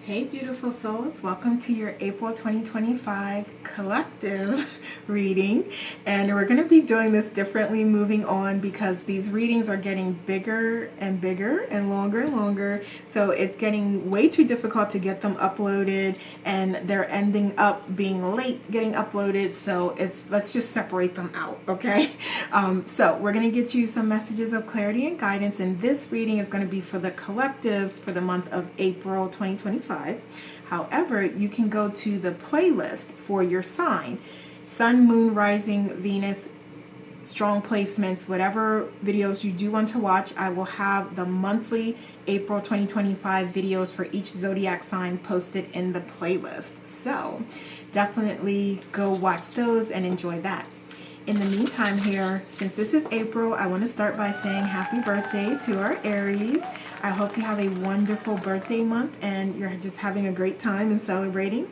Hey beautiful souls, welcome to your April 2025 collective reading, and we're going to be doing this differently moving on because these readings are getting bigger and bigger and longer, so it's getting way too difficult to get them uploaded, and they're ending up being late getting uploaded, so let's just separate them out, okay? So we're going to get you some messages of clarity and guidance, and this reading is going to be for the collective for the month of April 2025. However, you can go to the playlist for your sign, Sun, Moon, Rising, Venus, strong placements, whatever videos you do want to watch. I will have the monthly April 2025 videos for each zodiac sign posted in the playlist. So definitely go watch those and enjoy that. In the meantime here, since this is April, I want to start by saying happy birthday to our Aries. I hope you have a wonderful birthday month and you're just having a great time and celebrating.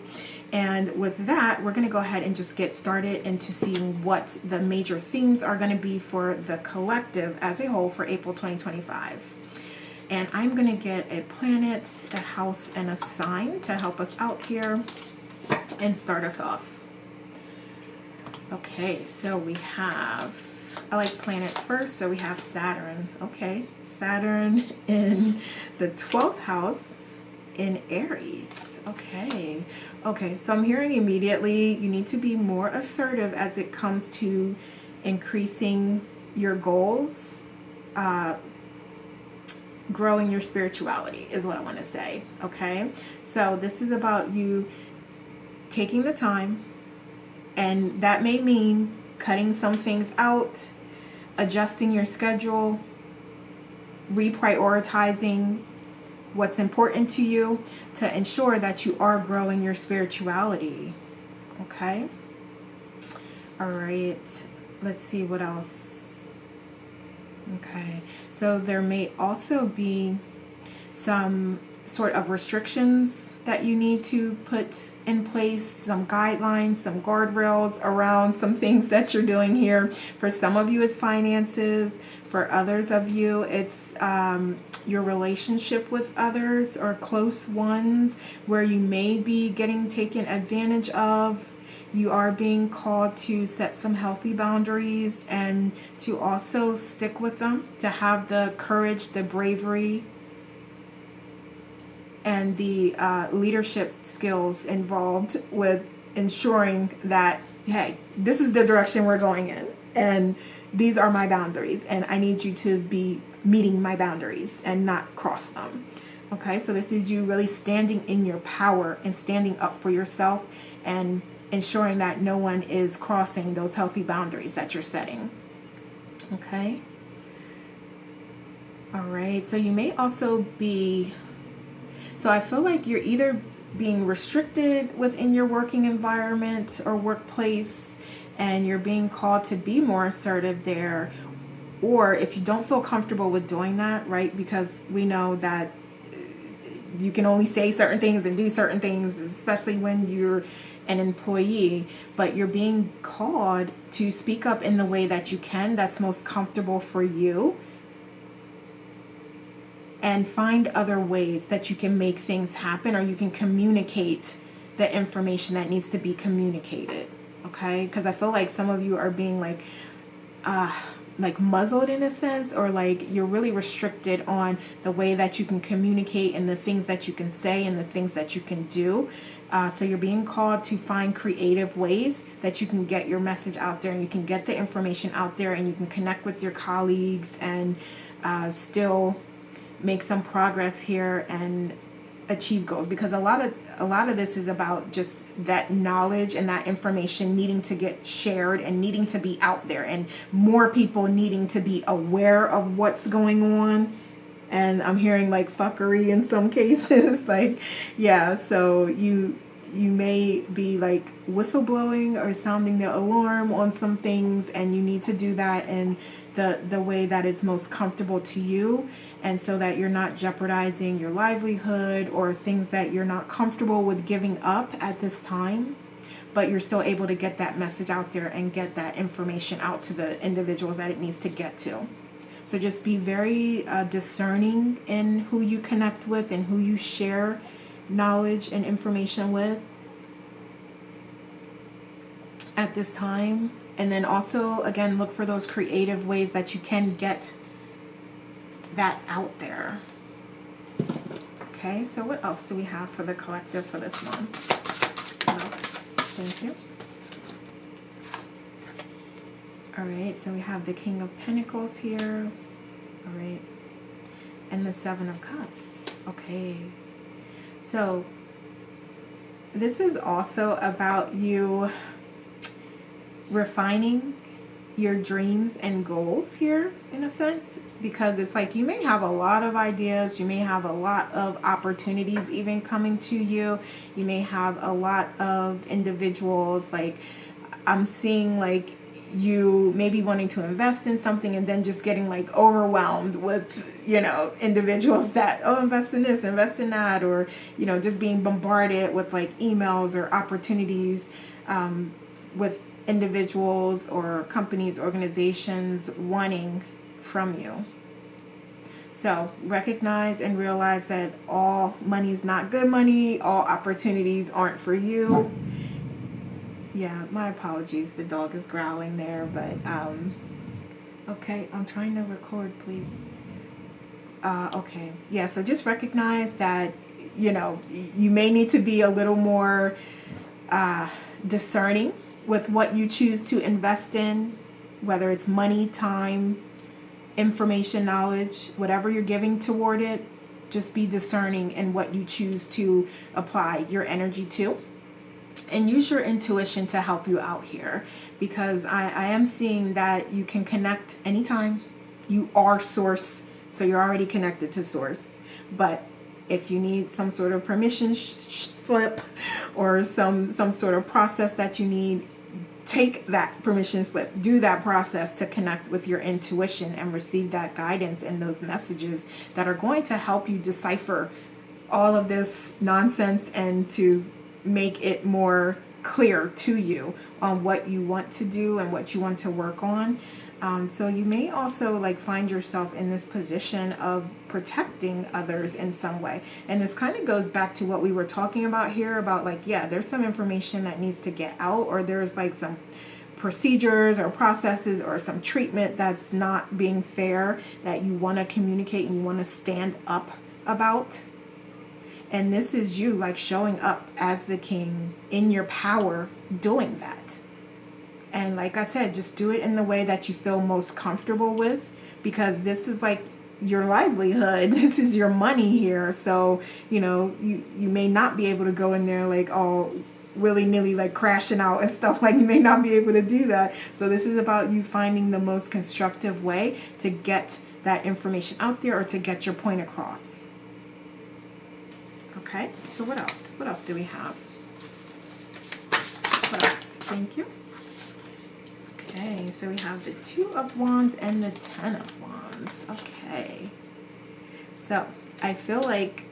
And with that, we're going to go ahead and just get started into seeing what the major themes are going to be for the collective as a whole for April 2025. And I'm going to get a planet, a house, and a sign to help us out here and start us off. Okay, so we have, I like planets first, so we have Saturn. Okay, Saturn in the 12th house in Aries. Okay, so I'm hearing immediately you need to be more assertive as it comes to increasing your goals, growing your spirituality is what I want to say. Okay, so this is about you taking the time. And that may mean cutting some things out, adjusting your schedule, reprioritizing what's important to you to ensure that you are growing your spirituality. Okay? All right. Let's see what else. Okay. So there may also be some sort of restrictions that you need to put in place, some guidelines, some guardrails around some things that you're doing here. For some of you, it's finances. For others of you, it's your relationship with others or close ones where you may be getting taken advantage of. You are being called to set some healthy boundaries and to also stick with them, to have the courage, the bravery, and the leadership skills involved with ensuring that, hey, this is the direction we're going in, and these are my boundaries, and I need you to be meeting my boundaries and not cross them. Okay, so this is you really standing in your power and standing up for yourself and ensuring that no one is crossing those healthy boundaries that you're setting. Okay. All right, so you may also be... So I feel like you're either being restricted within your working environment or workplace and you're being called to be more assertive there, or if you don't feel comfortable with doing that, right, because we know that you can only say certain things and do certain things, especially when you're an employee, but you're being called to speak up in the way that you can, that's most comfortable for you. And find other ways that you can make things happen or you can communicate the information that needs to be communicated. Okay? Because I feel like some of you are being like muzzled in a sense, or like you're really restricted on the way that you can communicate and the things that you can say and the things that you can do. So you're being called to find creative ways that you can get your message out there and you can get the information out there and you can connect with your colleagues and still make some progress here and achieve goals, because a lot of this is about just that knowledge and that information needing to get shared and needing to be out there and more people needing to be aware of what's going on. And I'm hearing like fuckery in some cases. Like, yeah, so you may be like whistleblowing or sounding the alarm on some things, and you need to do that in the way that is most comfortable to you, and so that you're not jeopardizing your livelihood or things that you're not comfortable with giving up at this time, but you're still able to get that message out there and get that information out to the individuals that it needs to get to. So just be very discerning in who you connect with and who you share knowledge and information with at this time. And then also, again, look for those creative ways that you can get that out there. Okay, so what else do we have for the collective for this month? Thank you. All right, so we have the King of Pentacles here. All right, and the Seven of Cups. Okay, so this is also about you refining your dreams and goals here, in a sense, because it's like you may have a lot of ideas, you may have a lot of opportunities even coming to you, you may have a lot of individuals, like I'm seeing like you maybe wanting to invest in something and then just getting like overwhelmed with, you know, individuals that, oh, invest in this, invest in that, or, you know, just being bombarded with like emails or opportunities with individuals or companies, organizations wanting from you. So recognize and realize that all money is not good money, all opportunities aren't for you. Yeah, my apologies. The dog is growling there, but okay, I'm trying to record, please. Okay, yeah, so just recognize that, you know, you may need to be a little more discerning with what you choose to invest in, whether it's money, time, information, knowledge, whatever you're giving toward it. Just be discerning in what you choose to apply your energy to. And use your intuition to help you out here, because I am seeing that you can connect anytime. You are source, so you're already connected to source. But if you need some sort of permission slip or some sort of process that you need, take that permission slip, do that process to connect with your intuition and receive that guidance and those messages that are going to help you decipher all of this nonsense and to make it more clear to you on what you want to do and what you want to work on. So you may also like find yourself in this position of protecting others in some way. And this kind of goes back to what we were talking about here about like, yeah, there's some information that needs to get out, or there's like some procedures or processes or some treatment that's not being fair that you want to communicate and you want to stand up about. And this is you like showing up as the king in your power doing that. And like I said, just do it in the way that you feel most comfortable with, because this is like your livelihood. This is your money here. So, you know, you may not be able to go in there like all willy-nilly, like crashing out and stuff. Like you may not be able to do that. So this is about you finding the most constructive way to get that information out there or to get your point across. Okay, so what else? What else do we have? What else? Thank you. Okay, so we have the Two of Wands and the Ten of Wands. Okay, so I feel like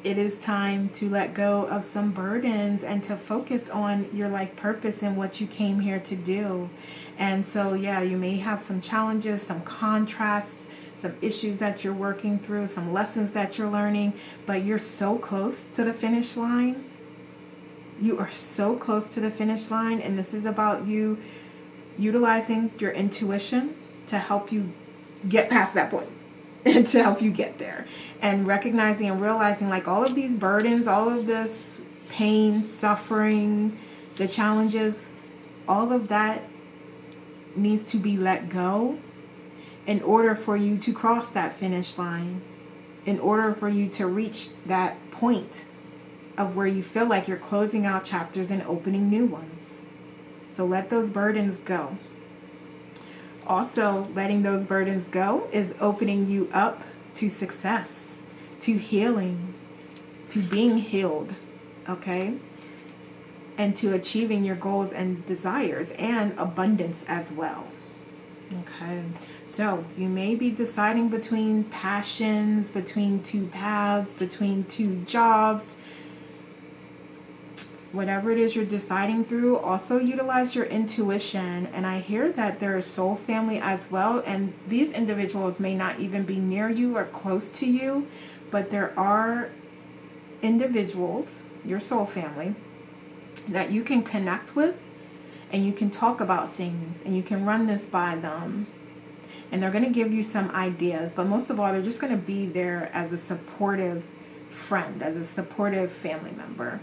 it is time to let go of some burdens and to focus on your life purpose and what you came here to do. And so, yeah, you may have some challenges, some contrasts, some issues that you're working through, some lessons that you're learning, but you're so close to the finish line. You are so close to the finish line, and this is about you utilizing your intuition to help you get past that point and to help you get there, and recognizing and realizing like all of these burdens, all of this pain, suffering, the challenges, all of that needs to be let go in order for you to cross that finish line, in order for you to reach that point of where you feel like you're closing out chapters and opening new ones. So let those burdens go. Also, letting those burdens go is opening you up to success, to healing, to being healed, okay? And to achieving your goals and desires and abundance as well. Okay, so you may be deciding between passions, between two paths, between two jobs. Whatever it is you're deciding through, also utilize your intuition. And I hear that there is soul family as well. And these individuals may not even be near you or close to you, but there are individuals, your soul family, that you can connect with, and you can talk about things, and you can run this by them, and they're going to give you some ideas, but most of all, they're just going to be there as a supportive friend, as a supportive family member.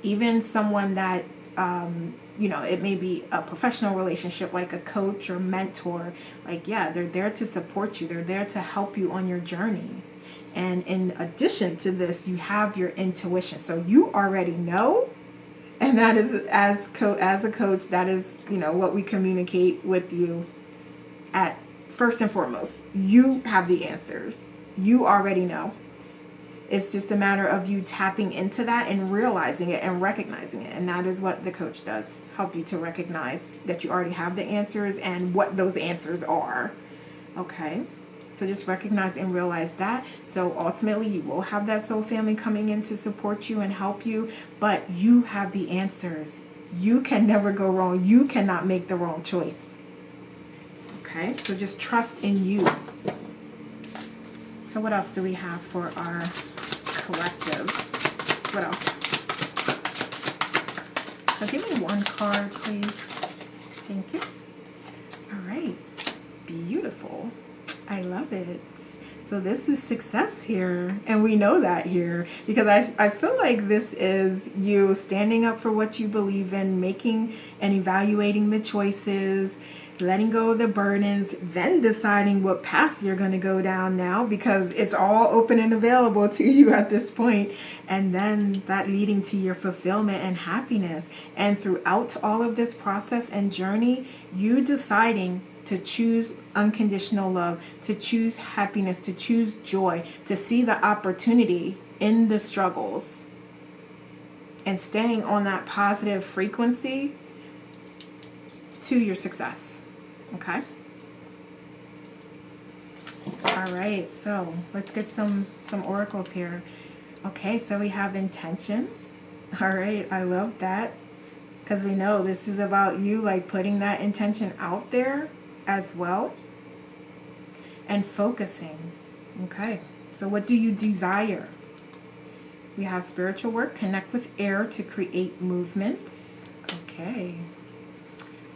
Even someone that, it may be a professional relationship like a coach or mentor. Like, yeah, they're there to support you. They're there to help you on your journey. And in addition to this, you have your intuition. So you already know. And that is, as a coach, that is, what we communicate with you at first and foremost. You have the answers. You already know. It's just a matter of you tapping into that and realizing it and recognizing it. And that is what the coach does, help you to recognize that you already have the answers and what those answers are. Okay? So just recognize and realize that. So ultimately, you will have that soul family coming in to support you and help you, but you have the answers. You can never go wrong. You cannot make the wrong choice. Okay? So just trust in you. So what else do we have for our collective? What else? So give me one card, please. Thank you. All right. Beautiful. I love it. So this is success here, and we know that here, because I feel like this is you standing up for what you believe in, making and evaluating the choices, letting go of the burdens, then deciding what path you're going to go down now, because it's all open and available to you at this point, and then that leading to your fulfillment and happiness. And throughout all of this process and journey, you deciding to choose unconditional love, to choose happiness, to choose joy, to see the opportunity in the struggles, and staying on that positive frequency to your success. Okay? All right, so let's get some oracles here. Okay, so we have intention. All right, I love that, because we know this is about you, like, putting that intention out there as well, and focusing. Okay, so what do you desire? We have spiritual work, connect with air to create movements. Okay,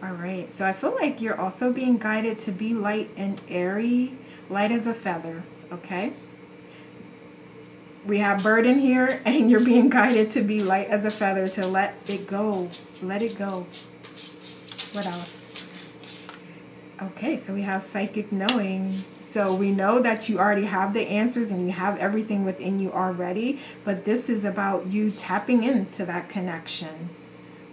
all right, so I feel like you're also being guided to be light and airy, light as a feather. Okay, we have burden here, and you're being guided to be light as a feather, to let it go. Let it go. What else? Okay, so we have psychic knowing. So we know that you already have the answers and you have everything within you already, but this is about you tapping into that connection.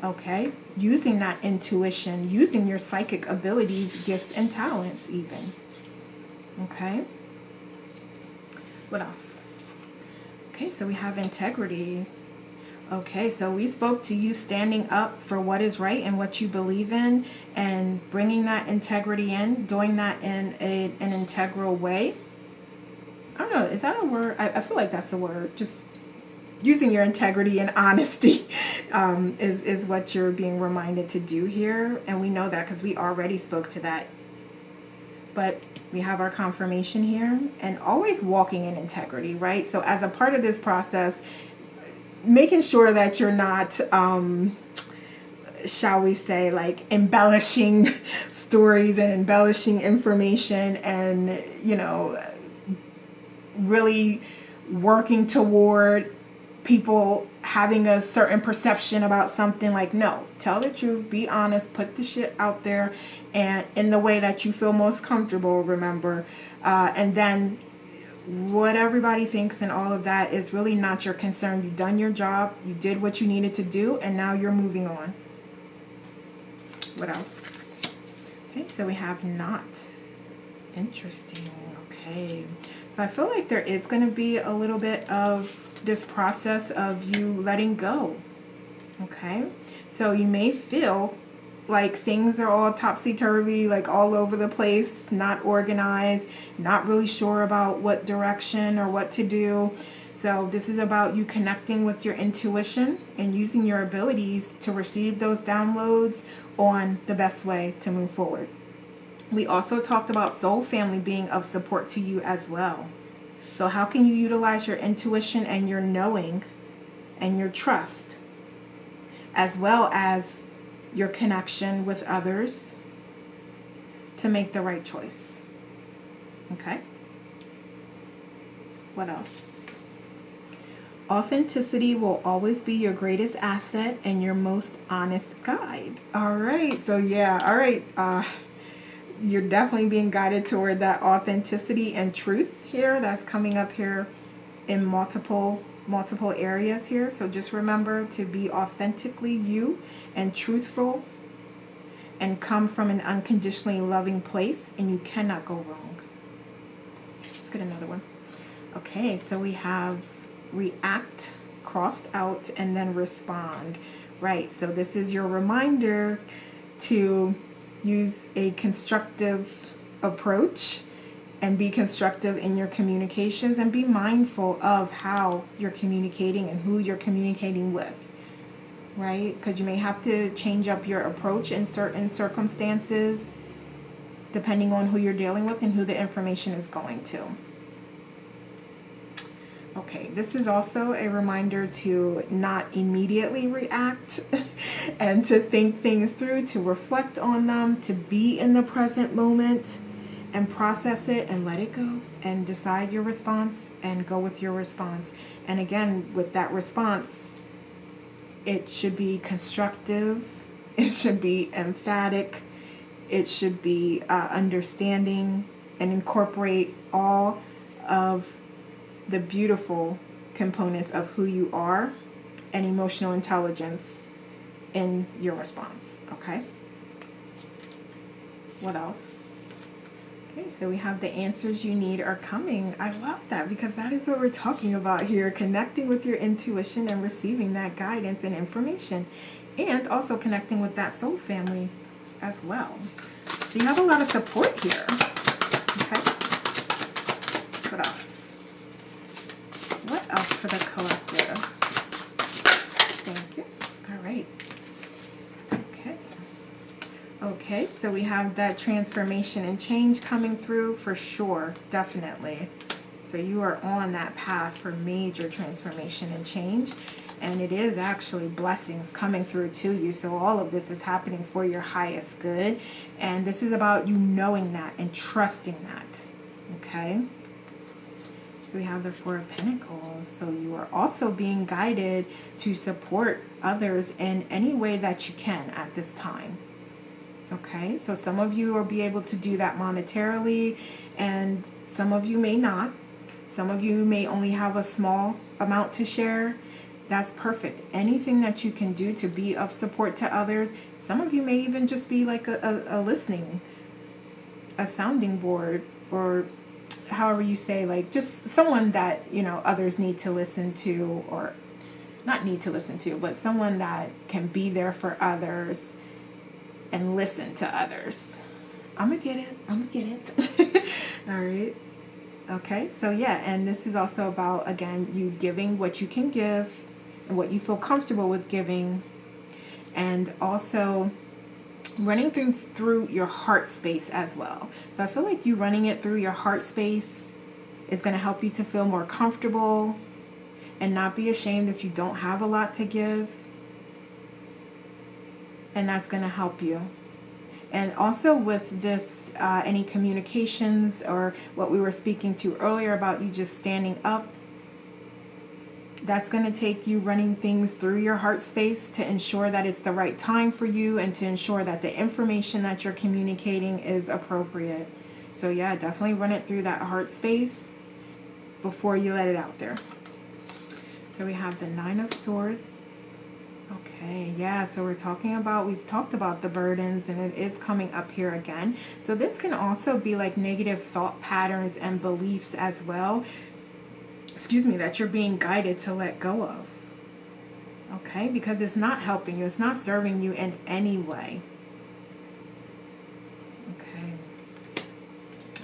Okay, using that intuition, using your psychic abilities, gifts, and talents even. Okay, what else? Okay, so we have integrity. Okay, so we spoke to you standing up for what is right and what you believe in, and bringing that integrity in, doing that in an integral way. I don't know, is that a word? I feel like that's a word. Just using your integrity and honesty is what you're being reminded to do here. And we know that because we already spoke to that. But we have our confirmation here, and always walking in integrity, right? So as a part of this process, making sure that you're not, shall we say, like, embellishing stories and embellishing information, and, really working toward people having a certain perception about something. Like, no, tell the truth, be honest, put the shit out there, and in the way that you feel most comfortable, remember, and then what everybody thinks and all of that is really not your concern. You've done your job, you did what you needed to do, and now you're moving on. What else? Okay, so we have not. Interesting. Okay, so I feel like there is going to be a little bit of this process of you letting go. Okay, so you may feel like things are all topsy-turvy, like all over the place, not organized, not really sure about what direction or what to do. So this is about you connecting with your intuition and using your abilities to receive those downloads on the best way to move forward. We also talked about soul family being of support to you as well. So how can you utilize your intuition and your knowing and your trust, as well as your connection with others, to make the right choice? Okay. What else? Authenticity will always be your greatest asset and your most honest guide. All right. So yeah. All right. You're definitely being guided toward that authenticity and truth here. That's coming up here in multiple areas here. So just remember to be authentically you and truthful, and come from an unconditionally loving place, and you cannot go wrong. Let's get another one. Okay, so we have react crossed out, and then respond. Right, so this is your reminder to use a constructive approach and be constructive in your communications, and be mindful of how you're communicating and who you're communicating with. Right, because you may have to change up your approach in certain circumstances depending on who you're dealing with and who the information is going to. Okay, this is also a reminder to not immediately react and to think things through, to reflect on them, to be in the present moment and process it and let it go, and decide your response and go with your response. And again, with that response, it should be constructive, it should be emphatic, it should be understanding, and incorporate all of the beautiful components of who you are and emotional intelligence in your response. Okay? What else? Okay, so we have the answers you need are coming. I love that, because that is what we're talking about here, connecting with your intuition and receiving that guidance and information, and also connecting with that soul family as well. So you have a lot of support here. Okay. What else? What else for the collective? Thank you. All right. Okay, so we have that transformation and change coming through for sure, definitely. So you are on that path for major transformation and change, and it is actually blessings coming through to you. So all of this is happening for your highest good, and this is about you knowing that and trusting that. Okay? So we have the Four of Pentacles. So you are also being guided to support others in any way that you can at this time. Okay, so some of you will be able to do that monetarily, and some of you may not. Some of you may only have a small amount to share. That's perfect. Anything that you can do to be of support to others. Some of you may even just be like a listening, a sounding board, or however you say, like just someone that, you know, others need to listen to, or not need to listen to, but someone that can be there for others and listen to others. I'm gonna get it. All right. Okay. So yeah, and this is also about, again, you giving what you can give and what you feel comfortable with giving, and also running things through your heart space as well. So I feel like you running it through your heart space is going to help you to feel more comfortable and not be ashamed if you don't have a lot to give. And that's going to help you. And also with this, any communications or what we were speaking to earlier about you just standing up, that's going to take you running things through your heart space to ensure that it's the right time for you, and to ensure that the information that you're communicating is appropriate. So yeah, definitely run it through that heart space before you let it out there. So we have the Nine of Swords. Okay, yeah, so we've talked about the burdens, and it is coming up here again. So this can also be like negative thought patterns and beliefs as well, that you're being guided to let go of. Okay, because it's not helping you, it's not serving you in any way. Okay.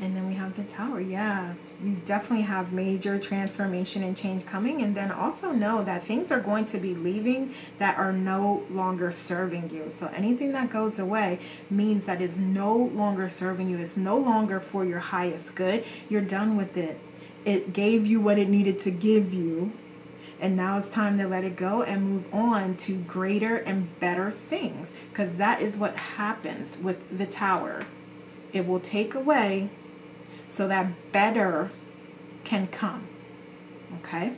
And then we have the Tower. Yeah, you definitely have major transformation and change coming. And then also know that things are going to be leaving that are no longer serving you. So anything that goes away means that it's no longer serving you. It's no longer for your highest good. You're done with it. it gave you what it needed to give you. And now it's time to let it go and move on to greater and better things. Because that is what happens with the Tower. It will take away so that better can come. Okay?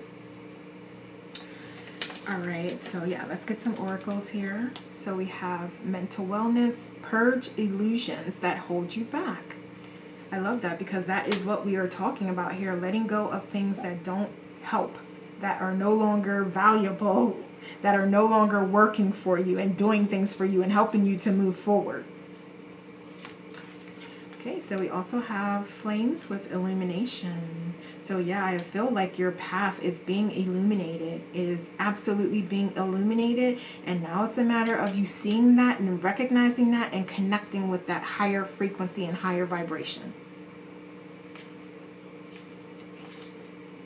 All right, so yeah, let's get some oracles here. So we have mental wellness, purge illusions that hold you back. I love that because that is what we are talking about here. Letting go of things that don't help, that are no longer valuable, that are no longer working for you and doing things for you and helping you to move forward. Okay, so we also have flames with illumination. So yeah, I feel like your path is being illuminated, is absolutely being illuminated. And now it's a matter of you seeing that and recognizing that and connecting with that higher frequency and higher vibration.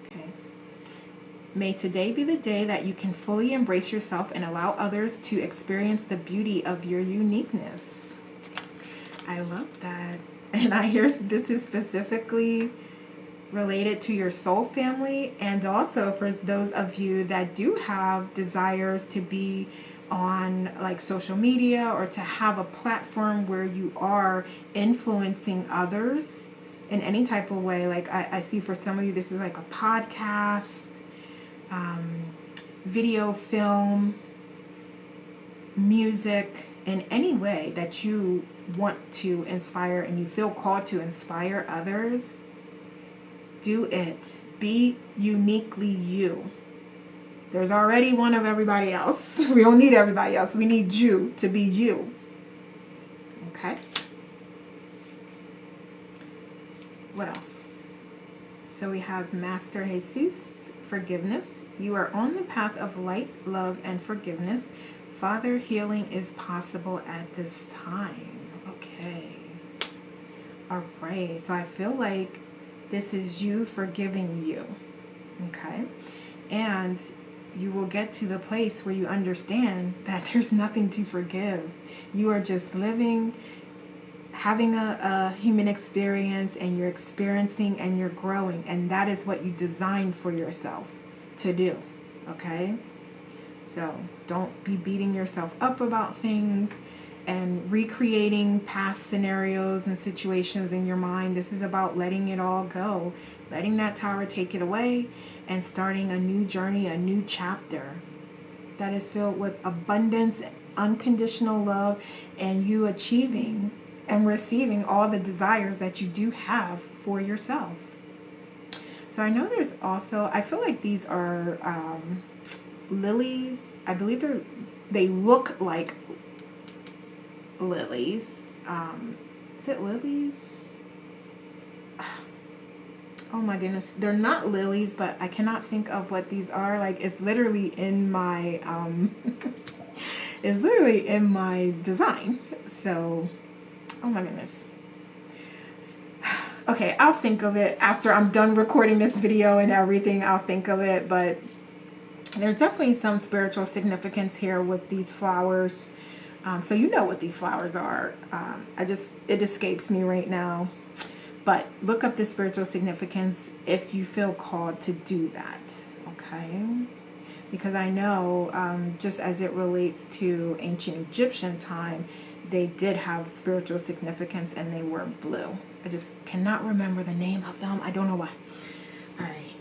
Okay. May today be the day that you can fully embrace yourself and allow others to experience the beauty of your uniqueness. I love that. And I hear this is specifically related to your soul family, and also for those of you that do have desires to be on like social media or to have a platform where you are influencing others in any type of way. Like I see for some of you, this is like a podcast, video, film, music, in any way that you want to inspire and you feel called to inspire others. Do it. Be uniquely you. There's already one of everybody else. We don't need everybody else. We need you to be you. Okay? What else? So we have Master Jesus, forgiveness. You are on the path of light, love, and forgiveness. Father, healing is possible at this time. Okay. All right. So I feel like this is you forgiving you. Okay. And you will get to the place where you understand that there's nothing to forgive. You are just living, having a human experience, and you're experiencing and you're growing. And that is what you designed for yourself to do. Okay. So don't be beating yourself up about things and recreating past scenarios and situations in your mind. This is about letting it all go, letting that tower take it away and starting a new journey, a new chapter that is filled with abundance, unconditional love, and you achieving and receiving all the desires that you do have for yourself. So I know there's also, I feel like these are lilies. I believe they look like lilies. Is it lilies? Oh my goodness, they're not lilies, but I cannot think of what these are. Like, it's literally in my it's literally in my design. So, oh my goodness. Okay, I'll think of it after I'm done recording this video and everything. I'll think of it, but there's definitely some spiritual significance here with these flowers. So you know what these flowers are. It escapes me right now. But look up the spiritual significance if you feel called to do that. Okay? Because I know, just as it relates to ancient Egyptian time, they did have spiritual significance and they were blue. I just cannot remember the name of them. I don't know why. All right.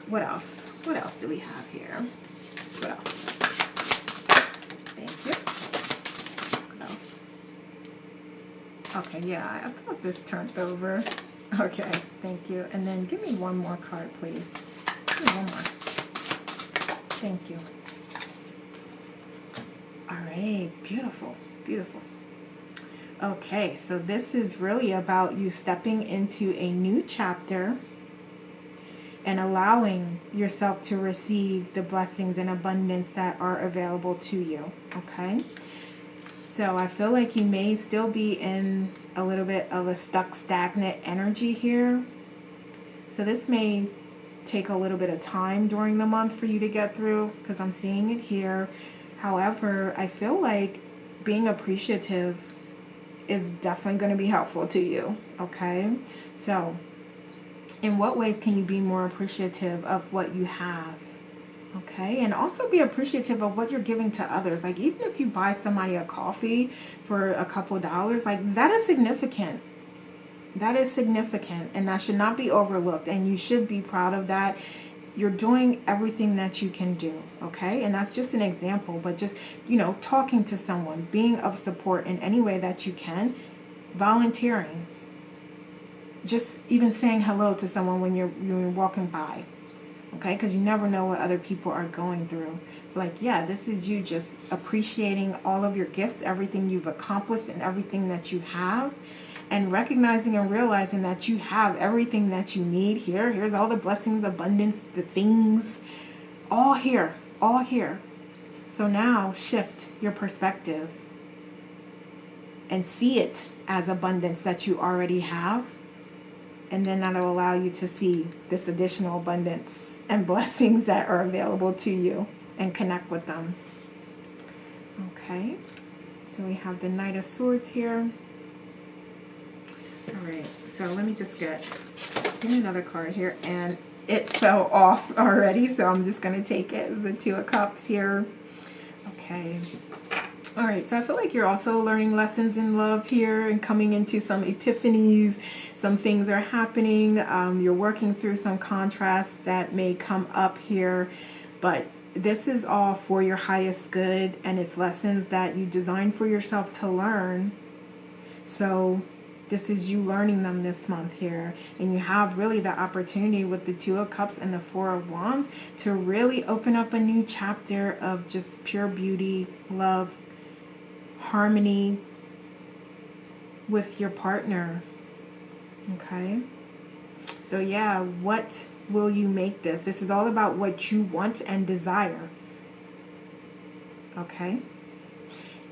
What else? What else do we have here? What else? Thank you. What else? Okay, yeah, I thought this turned over. Okay, thank you. And then give me one more card, please. Give me one more. Thank you. All right, beautiful, beautiful. Okay, so this is really about you stepping into a new chapter and allowing yourself to receive the blessings and abundance that are available to you, okay? So I feel like you may still be in a little bit of a stuck, stagnant energy here. So this may take a little bit of time during the month for you to get through, because I'm seeing it here. However, I feel like being appreciative is definitely going to be helpful to you, okay? So In what ways can you be more appreciative of what you have? Okay, and also be appreciative of what you're giving to others. Like, even if you buy somebody a coffee for a couple dollars, like, that is significant. That is significant, and that should not be overlooked, and you should be proud of that. You're doing everything that you can do, okay? And that's just an example, but just, talking to someone, being of support in any way that you can, volunteering, just even saying hello to someone when you're walking by, okay? Because you never know what other people are going through. So, like, yeah, this is you just appreciating all of your gifts, everything you've accomplished and everything that you have, and recognizing and realizing that you have everything that you need here. Here's all the blessings, abundance, the things, all here, all here. So now shift your perspective and see it as abundance that you already have. And then that'll allow you to see this additional abundance and blessings that are available to you and connect with them. Okay, so we have the Knight of Swords here. All right, so let me just give me another card here, and it fell off already, so I'm just going to take it. The Two of Cups here. Okay. All right, so I feel like you're also learning lessons in love here and coming into some epiphanies. Some things are happening. You're working through some contrasts that may come up here, but this is all for your highest good, and it's lessons that you designed for yourself to learn. So this is you learning them this month here. And you have really the opportunity with the Two of Cups and the Four of Wands to really open up a new chapter of just pure beauty, love, harmony with your partner. Okay? So yeah, what will you make this? This is all about what you want and desire. Okay?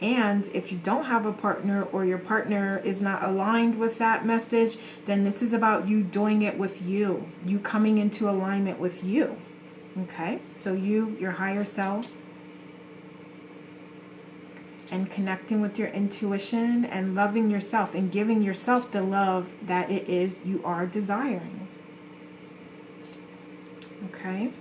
And if you don't have a partner, or your partner is not aligned with that message, then this is about you doing it with you. You coming into alignment with you. Okay? So you, your higher self, and connecting with your intuition and loving yourself and giving yourself the love that it is you are desiring. Okay?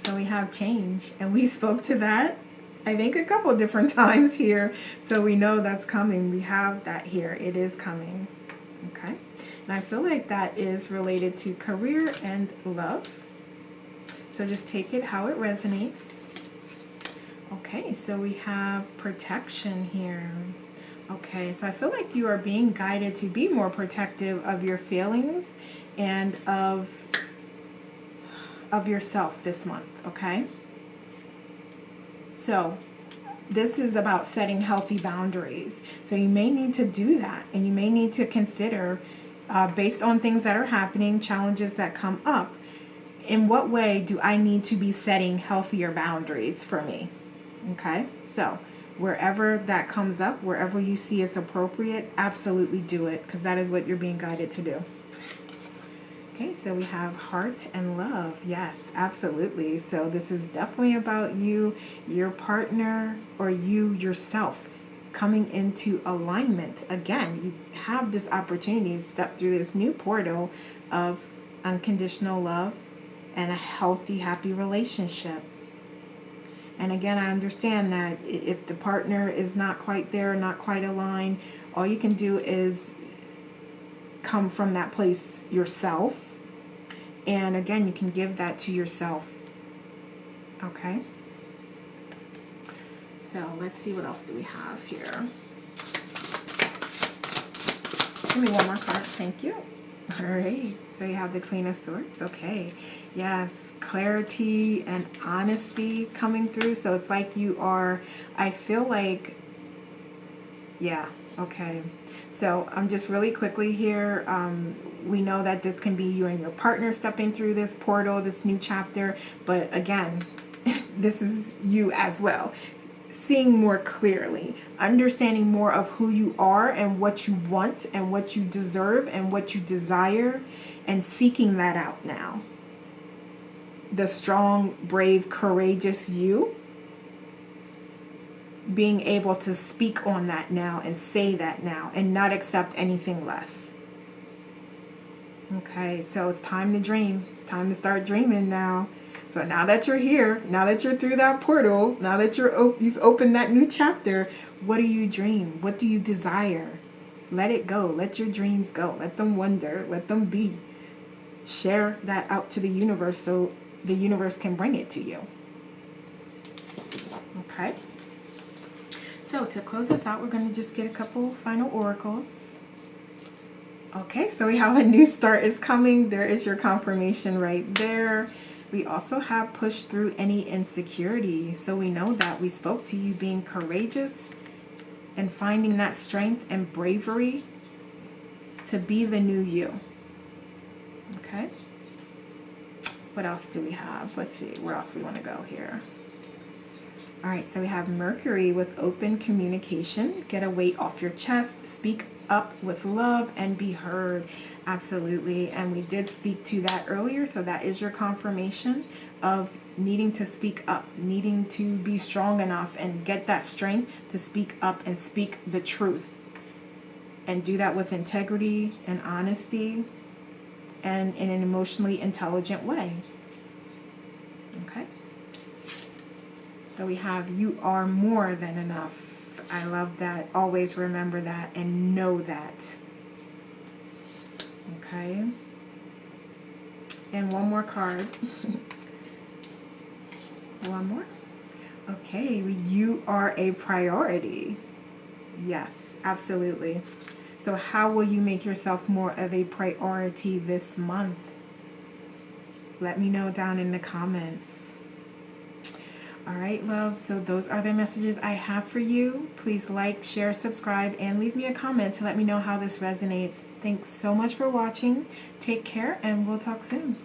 So we have change, and we spoke to that, I think, a couple different times here. So we know that's coming. We have that here. It is coming. Okay? And I feel like that is related to career and love. So just take it how it resonates. Okay, so we have protection here. Okay, so I feel like you are being guided to be more protective of your feelings and of yourself this month, okay? So this is about setting healthy boundaries. So you may need to do that, and you may need to consider, based on things that are happening, challenges that come up, in what way do I need to be setting healthier boundaries for me? Okay, so wherever that comes up, wherever you see it's appropriate, absolutely do it, because that is what you're being guided to do. Okay, so we have heart and love. Yes, absolutely. So this is definitely about you, your partner, or you yourself coming into alignment. Again, you have this opportunity to step through this new portal of unconditional love and a healthy, happy relationship. And again, I understand that if the partner is not quite there, not quite aligned, all you can do is come from that place yourself. And again, you can give that to yourself. Okay? So let's see, what else do we have here? Give me one more card. Thank you. All right. So you have the Queen of Swords. Okay. Yes. Clarity and honesty coming through. So it's like you are, I feel like, yeah. Okay. So I'm just really quickly here. We know that this can be you and your partner stepping through this portal, this new chapter. But again, this is you as well. Seeing more clearly, understanding more of who you are and what you want and what you deserve and what you desire, and seeking that out now. The strong, brave, courageous you, being able to speak on that now and say that now and not accept anything less. Okay, so it's time to dream. It's time to start dreaming now. So now that you're here, now that you're through that portal, now that you've opened that new chapter, what do you dream? What do you desire? Let it go. Let your dreams go. Let them wander. Let them be. Share that out to the universe so the universe can bring it to you. Okay. So to close this out, we're going to just get a couple final oracles. Okay, so we have a new start is coming. There is your confirmation right there. We also have pushed through any insecurity. So we know that we spoke to you being courageous and finding that strength and bravery to be the new you. Okay. What else do we have? Let's see. Where else we want to go here? All right, so we have Mercury with open communication. Get a weight off your chest. Speak up with love and be heard. Absolutely. And we did speak to that earlier, so that is your confirmation of needing to speak up, needing to be strong enough and get that strength to speak up and speak the truth, and do that with integrity and honesty and in an emotionally intelligent way. Okay. So we have, you are more than enough. I love that. Always remember that and know that. Okay. And one more card. One more. Okay. You are a priority. Yes, absolutely. So how will you make yourself more of a priority this month? Let me know down in the comments. All right, love. So those are the messages I have for you. Please like, share, subscribe, and leave me a comment to let me know how this resonates. Thanks so much for watching. Take care, and we'll talk soon.